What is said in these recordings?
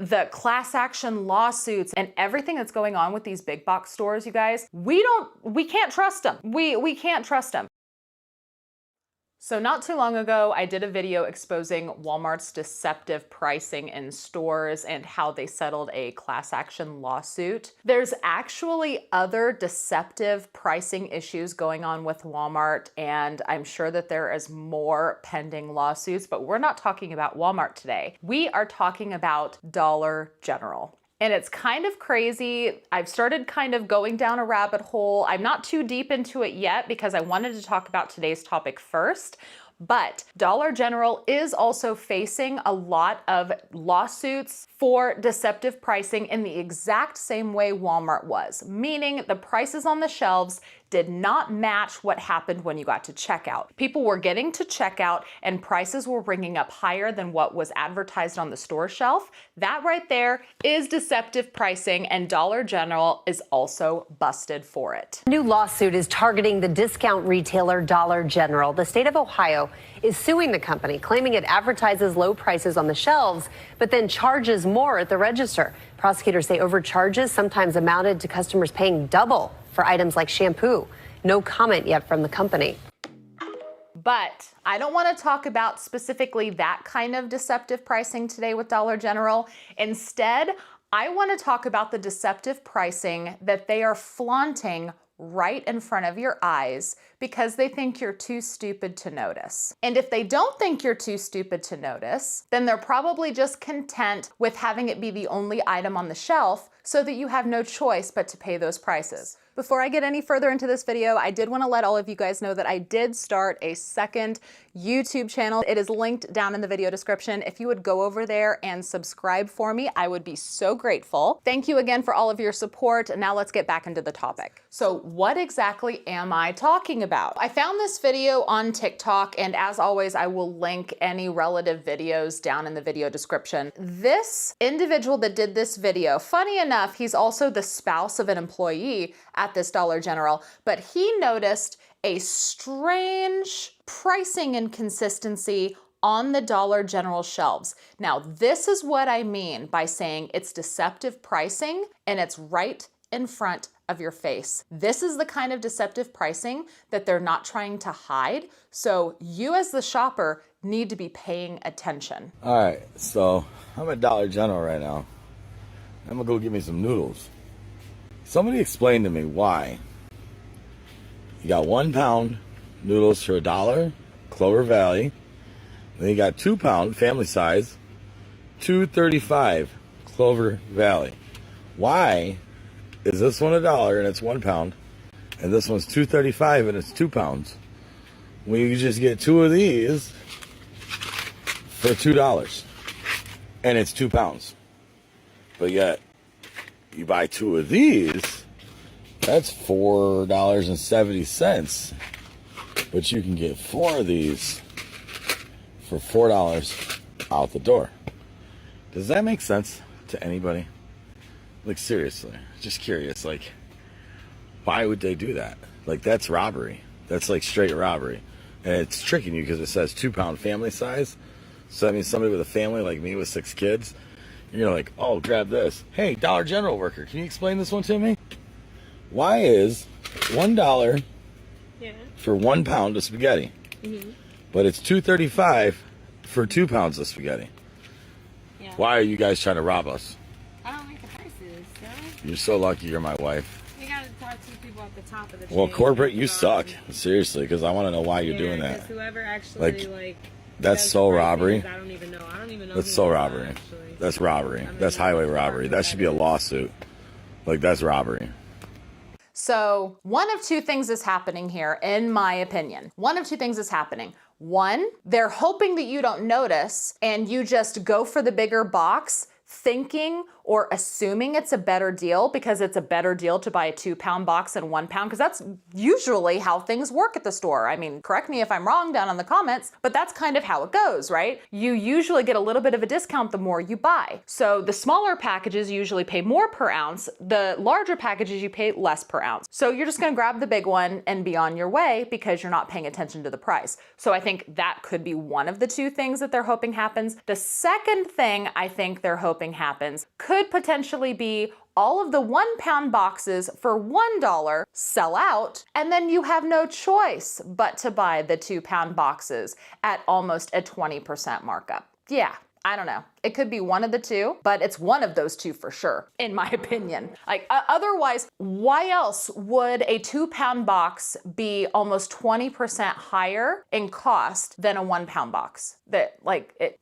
the class action lawsuits and everything that's going on with these big box stores, you guys, we can't trust them. We can't trust them. So not too long ago, I did a video exposing Walmart's deceptive pricing in stores and how they settled a class action lawsuit. There's actually other deceptive pricing issues going on with Walmart, and I'm sure that there is more pending lawsuits, but we're not talking about Walmart today. We are talking about Dollar General. And it's kind of crazy. I've started kind of going down a rabbit hole. I'm not too deep into it yet because I wanted to talk about today's topic first. But Dollar General is also facing a lot of lawsuits for deceptive pricing in the exact same way Walmart was, meaning the prices on the shelves did not match what happened when you got to checkout. People were getting to checkout and prices were ringing up higher than what was advertised on the store shelf. That right there is deceptive pricing, and Dollar General is also busted for it. A new lawsuit is targeting the discount retailer Dollar General. The state of Ohio is suing the company, claiming it advertises low prices on the shelves, but then charges more at the register. Prosecutors say overcharges sometimes amounted to customers paying double for items like shampoo. No comment yet from the company. But I don't want to talk about specifically that kind of deceptive pricing today with Dollar General. Instead, I want to talk about the deceptive pricing that they are flaunting right in front of your eyes because they think you're too stupid to notice. And if they don't think you're too stupid to notice, then they're probably just content with having it be the only item on the shelf so that you have no choice but to pay those prices. Before I get any further into this video, I did want to let all of you guys know that I did start a second YouTube channel. It is linked down in the video description. If you would go over there and subscribe for me, I would be so grateful. Thank you again for all of your support. And now let's get back into the topic. So what exactly am I talking about? I found this video on TikTok, and as always, I will link any relative videos down in the video description. This individual that did this video, funny enough, he's also the spouse of an employee at this Dollar General, but he noticed a strange pricing inconsistency on the Dollar General shelves. Now, this is what I mean by saying it's deceptive pricing and it's right in front of your face. This is the kind of deceptive pricing that they're not trying to hide. So you as the shopper need to be paying attention. All right, so I'm at Dollar General right now. I'm gonna go get me some noodles. Somebody explain to me why you got 1 pound noodles for $1, Clover Valley. Then you got 2 pound family size, $2.35, Clover Valley. Why is this one $1 and it's 1 pound, and this one's $2.35 and it's 2 pounds? When you just get 2 of these for $2 and it's 2 pounds, but yet you buy 2 of these, that's $4.70. But you can get 4 of these for $4 out the door. Does that make sense to anybody? Like, seriously, just curious. Like, why would they do that? Like, that's robbery. That's like straight robbery. And it's tricking you because it says 2 pound family size. So that means somebody with a family like me with 6 kids, you're like, oh, grab this. Hey, Dollar General worker, can you explain this one to me? Why is $1 for 1 pound of spaghetti, but it's $2.35 for 2 pounds of spaghetti? Yeah. Why are you guys trying to rob us? I don't like the prices, so. You're so lucky you're my wife. You gotta talk to people at the top of the Well, chain. corporate, you suck. Seriously, because I want to know why you're doing that. Whoever actually, That's does so the robbery. prices, I don't even know. That's who so does robbery. that, actually. That's robbery. I don't That's even know highway who robbery. That should be a is. lawsuit. Like, that's robbery. So one of two things is happening here, in my opinion. One of two things is happening. One, they're hoping that you don't notice and you just go for the bigger box, thinking or assuming it's a better deal because it's a better deal to buy a 2 pound box than 1 pound, because that's usually how things work at the store. I mean, correct me if I'm wrong down in the comments, but that's kind of how it goes, right? You usually get a little bit of a discount the more you buy. So the smaller packages usually pay more per ounce. The larger packages you pay less per ounce. So you're just gonna grab the big one and be on your way because you're not paying attention to the price. So I think that could be one of the two things that they're hoping happens. The second thing I think they're hoping hoping happens could potentially be all of the 1 pound boxes for $1 sell out, and then you have no choice but to buy the 2 pound boxes at almost a 20% markup. Yeah, I don't know. It could be one of the two, but it's one of those two for sure, in my opinion. Like, otherwise, why else would a 2 pound box be almost 20% higher in cost than a 1 pound box?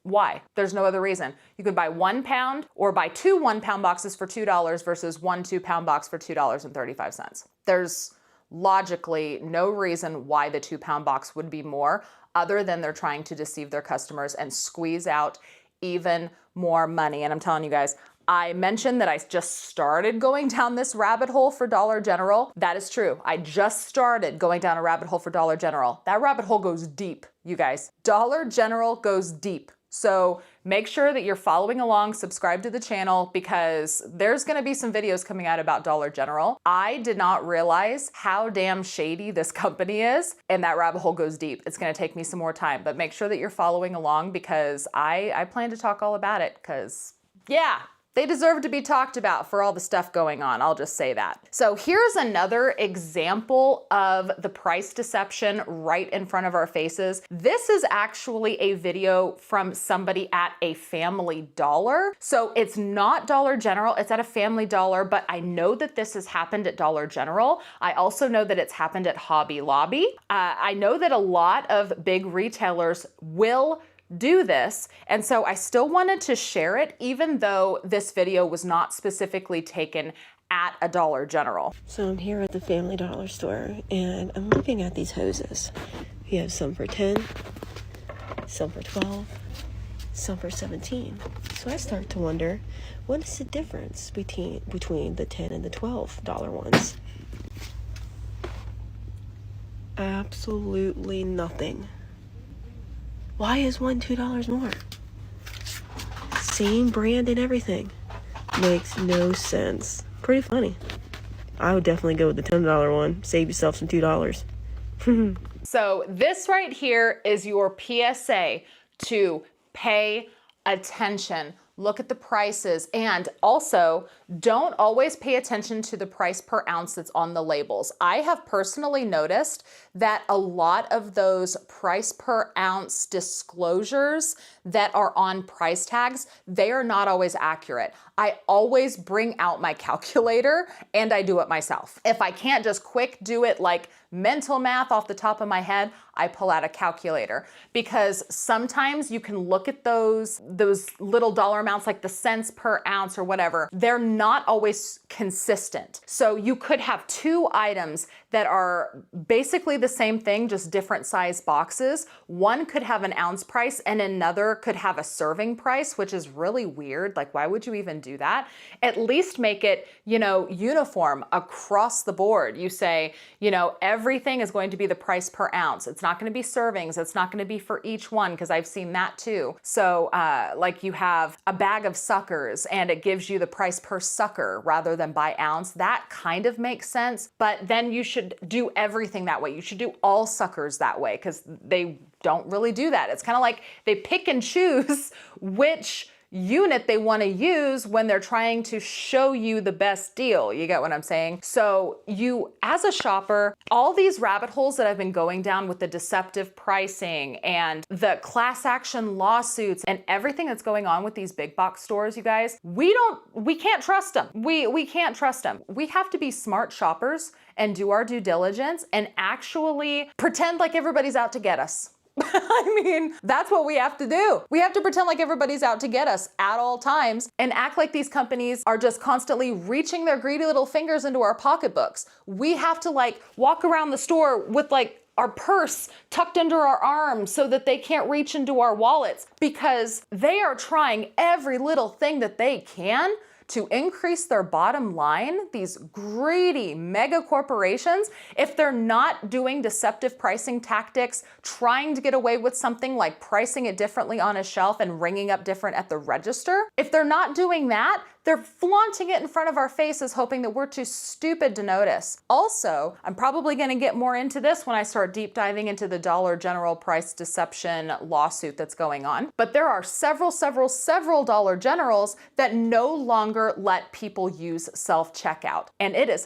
Why? There's no other reason. You could buy 1 pound or buy 2 1 pound boxes for $2 versus 1 2 pound box for $2.35. There's logically no reason why the 2 pound box would be more, other than they're trying to deceive their customers and squeeze out even more money. And I'm telling you guys, I mentioned that I just started going down this rabbit hole for Dollar General. That is true. I just started going down a rabbit hole for Dollar General. That rabbit hole goes deep, you guys. Dollar General goes deep. So make sure that you're following along, subscribe to the channel, because there's gonna be some videos coming out about Dollar General. I did not realize how damn shady this company is, and that rabbit hole goes deep. It's gonna take me some more time, but make sure that you're following along, because I plan to talk all about it, because yeah, they deserve to be talked about for all the stuff going on. I'll just say that. So here's another example of the price deception right in front of our faces. This is actually a video from somebody at a Family Dollar. So it's not Dollar General, it's at a Family Dollar, but I know that this has happened at Dollar General. I also know that it's happened at Hobby Lobby. I know that a lot of big retailers will do this, and so I still wanted to share it, even though this video was not specifically taken at a Dollar General. So I'm here at the Family Dollar store, and I'm looking at these hoses. We have some for 10, some for 12, some for 17. So I start to wonder, what is the difference between the 10 and the $12 ones? Absolutely nothing. Why is one $2 more? Same brand and everything. Makes no sense. Pretty funny. I would definitely go with the $10 one. Save yourself some $2. So this right here is your PSA to pay attention. Look at the prices, and also don't always pay attention to the price per ounce that's on the labels. I have personally noticed that a lot of those price per ounce disclosures that are on price tags, they are not always accurate. I always bring out my calculator and I do it myself. If I can't just quick do it like mental math off the top of my head, I pull out a calculator, because sometimes you can look at those little dollar amounts, like the cents per ounce or whatever. They're not always consistent. So you could have 2 items that are basically the same thing, just different size boxes. One could have an ounce price and another could have a serving price, which is really weird. Like, why would you even do that? At least make it, uniform across the board. You say, everything is going to be the price per ounce. It's not going to be servings. It's not going to be for each one, because I've seen that too. So like you have a bag of suckers and it gives you the price per sucker rather than by ounce. That kind of makes sense, but then you should do everything that way. You should do all suckers that way, because they don't really do that. It's kind of like they pick and choose which unit they want to use when they're trying to show you the best deal. You get what I'm saying? So you, as a shopper, all these rabbit holes that I've been going down with the deceptive pricing and the class action lawsuits and everything that's going on with these big box stores, you guys, we can't trust them. We can't trust them. We have to be smart shoppers and do our due diligence and actually pretend like everybody's out to get us. I mean, that's what we have to do. We have to pretend like everybody's out to get us at all times and act like these companies are just constantly reaching their greedy little fingers into our pocketbooks. We have to walk around the store with our purse tucked under our arm so that they can't reach into our wallets, because they are trying every little thing that they can to increase their bottom line. These greedy mega corporations, if they're not doing deceptive pricing tactics, trying to get away with something like pricing it differently on a shelf and ringing up different at the register, if they're not doing that, They're flaunting it in front of our faces, hoping that we're too stupid to notice. Also, I'm probably going to get more into this when I start deep diving into the Dollar General price deception lawsuit that's going on. But there are several Dollar Generals that no longer let people use self-checkout. And it is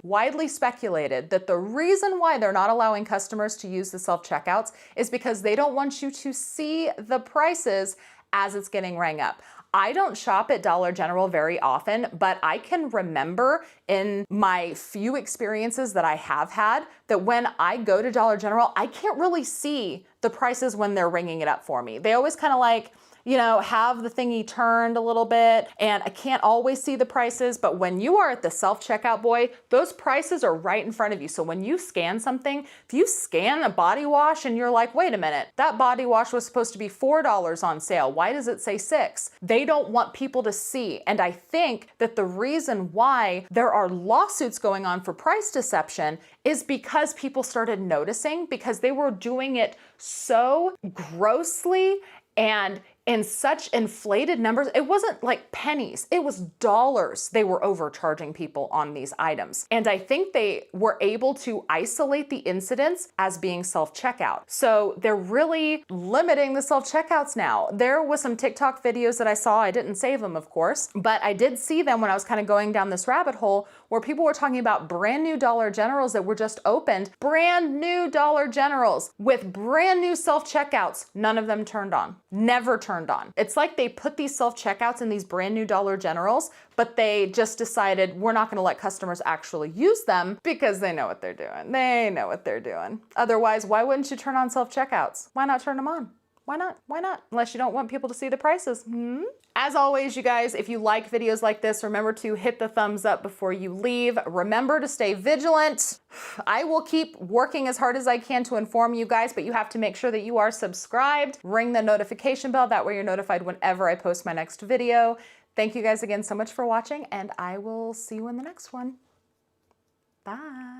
widely speculated that the reason why they're not allowing customers to use the self-checkouts is because they don't want you to see the prices as it's getting rang up. I don't shop at Dollar General very often, but I can remember in my few experiences that I have had that when I go to Dollar General, I can't really see the prices when they're ringing it up for me. They always kind of like, you know, have the thingy turned a little bit, and I can't always see the prices, but when you are at the self-checkout, boy, those prices are right in front of you. So when you scan something, if you scan a body wash and you're like, wait a minute, that body wash was supposed to be $4 on sale. Why does it say $6? They don't want people to see. And I think that the reason why there are lawsuits going on for price deception is because people started noticing, because they were doing it so grossly and in such inflated numbers. It wasn't like pennies, it was dollars they were overcharging people on these items. And I think they were able to isolate the incidents as being self-checkout. So they're really limiting the self-checkouts now. There was some TikTok videos that I saw, I didn't save them of course, but I did see them when I was kind of going down this rabbit hole where people were talking about brand new Dollar Generals that were just opened, brand new Dollar Generals with brand new self-checkouts. None of them turned on, never turned on. It's like they put these self-checkouts in these brand new Dollar Generals, but they just decided we're not going to let customers actually use them because they know what they're doing. They know what they're doing. Otherwise, why wouldn't you turn on self-checkouts? Why not turn them on? Why not? Why not? Unless you don't want people to see the prices. As always, you guys, if you like videos like this, remember to hit the thumbs up before you leave. Remember to stay vigilant. I will keep working as hard as I can to inform you guys, but you have to make sure that you are subscribed. Ring the notification bell. That way you're notified whenever I post my next video. Thank you guys again so much for watching, and I will see you in the next one. Bye.